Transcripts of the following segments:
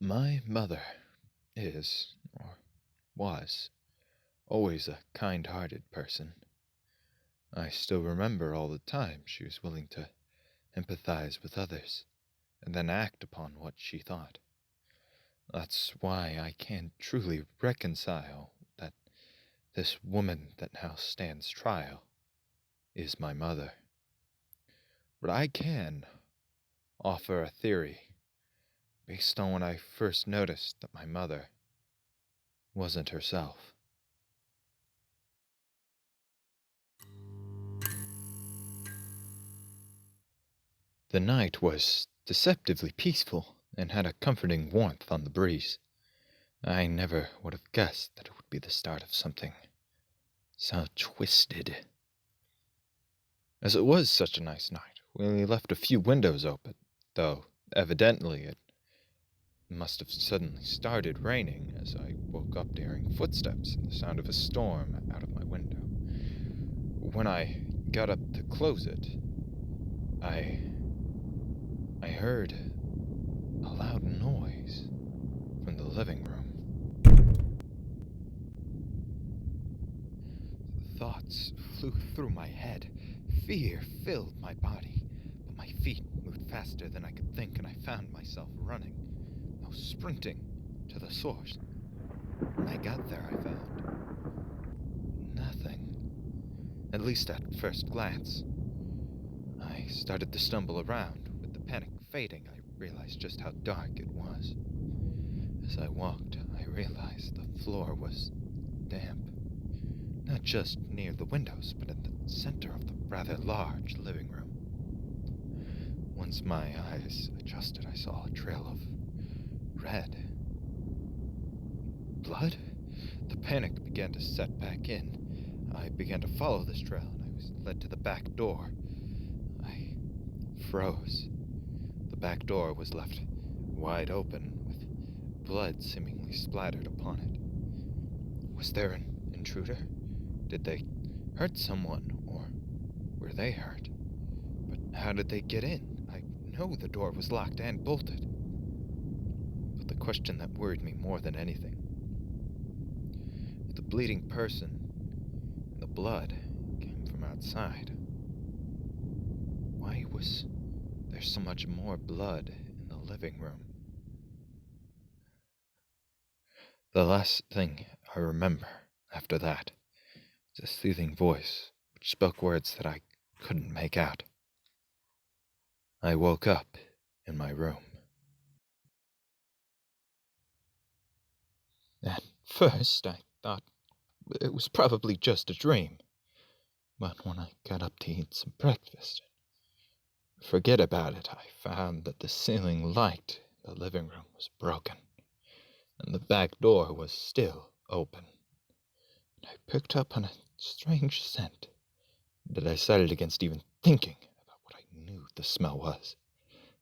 My mother is, or was, always a kind-hearted person. I still remember all the time she was willing to empathize with others, and then act upon what she thought. That's why I can't truly reconcile that this woman that now stands trial is my mother. But I can offer a theory based on when I first noticed that my mother wasn't herself. The night was deceptively peaceful and had a comforting warmth on the breeze. I never would have guessed that it would be the start of something so twisted. As it was such a nice night, we left a few windows open, though evidently it must have suddenly started raining as I woke up hearing footsteps and the sound of a storm out of my window. When I got up to close it, I heard a loud noise from the living room. Thoughts flew through my head. Fear filled my body, but my feet moved faster than I could think, and I found myself running, no, sprinting to the source. When I got there, I found nothing, at least at first glance. I started to stumble around. With the panic fading, I realized just how dark it was. As I walked, I realized the floor was damp. Not just near the windows, but in the center of the rather large living room. Once my eyes adjusted, I saw a trail of red blood. The panic began to set back in. I began to follow this trail, and I was led to the back door. I froze. The back door was left wide open, with blood seemingly splattered upon it. Was there an intruder? Did they hurt someone, or were they hurt? But how did they get in? I know the door was locked and bolted. But the question that worried me more than anything, if the bleeding person and the blood came from outside, why was there so much more blood in the living room? The last thing I remember after that is a soothing voice which spoke words that I couldn't make out. I woke up in my room. At first, I thought it was probably just a dream, but when I got up to eat some breakfast and forget about it, I found that the ceiling light in the living room was broken, and the back door was still open. And I picked up on a strange scent that I decided against even thinking about what I knew the smell was.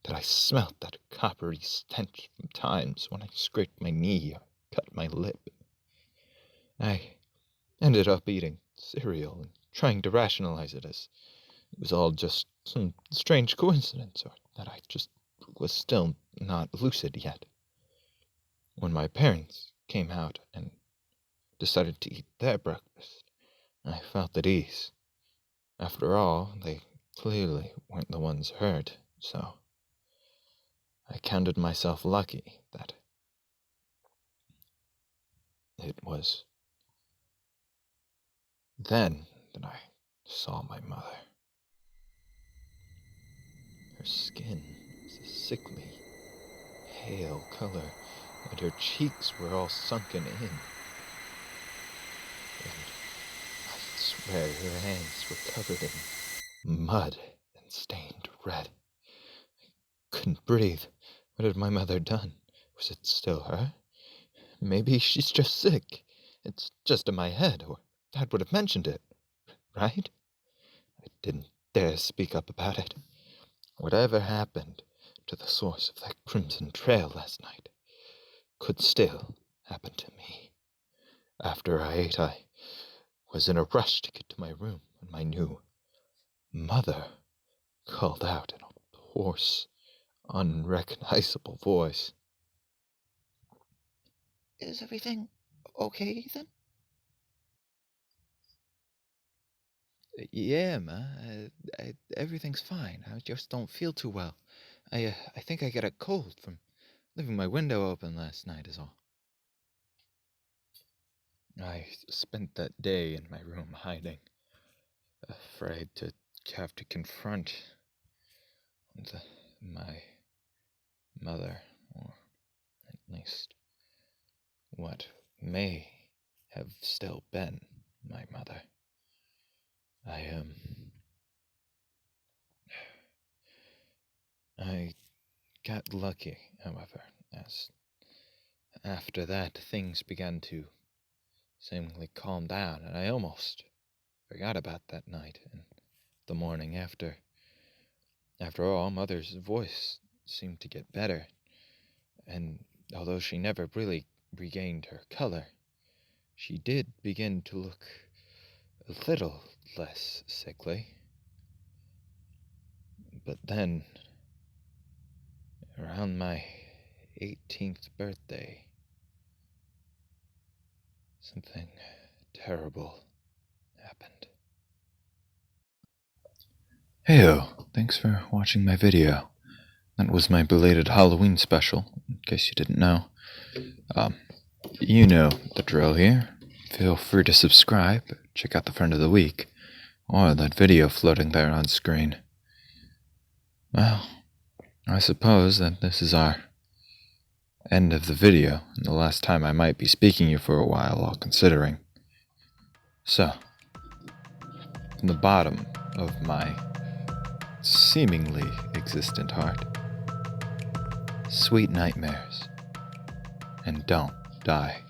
That I smelt that coppery stench from times when I scraped my knee or cut my lip. I ended up eating cereal and trying to rationalize it as it was all just some strange coincidence, or that I just was still not lucid yet. When my parents came out and decided to eat their breakfast, I felt at ease. After all, they clearly weren't the ones hurt, so I counted myself lucky that it was then that I saw my mother. Her skin was a sickly, pale color, and her cheeks were all sunken in. And I swear her hands were covered in mud and stained red. I couldn't breathe. What had my mother done? Was it still her? Maybe she's just sick. It's just in my head, or Dad would have mentioned it, right? I didn't dare speak up about it. Whatever happened to the source of that crimson trail last night could still happen to me. After I ate, I was in a rush to get to my room when my new mother called out in a hoarse, unrecognizable voice. Is everything okay, Ethan? Yeah, Ma. Everything's fine. I just don't feel too well. I think I got a cold from leaving my window open last night, is all. I spent that day in my room hiding, afraid to have to confront my mother, or at least what may have still been my mother. I got lucky, however, as after that things began to seemingly calm down, and I almost forgot about that night and the morning after. After all, Mother's voice seemed to get better, and although she never really regained her color, she did begin to look a little less sickly. But then, around my 18th birthday, something terrible happened. Heyo, thanks for watching my video. That was my belated Halloween special, in case you didn't know. You know the drill here. Feel free to subscribe, check out the friend of the week, or that video floating there on screen. Well, I suppose that this is our end of the video, and the last time I might be speaking to you for a while, all considering. So, from the bottom of my seemingly existent heart, sweet nightmares, and don't die.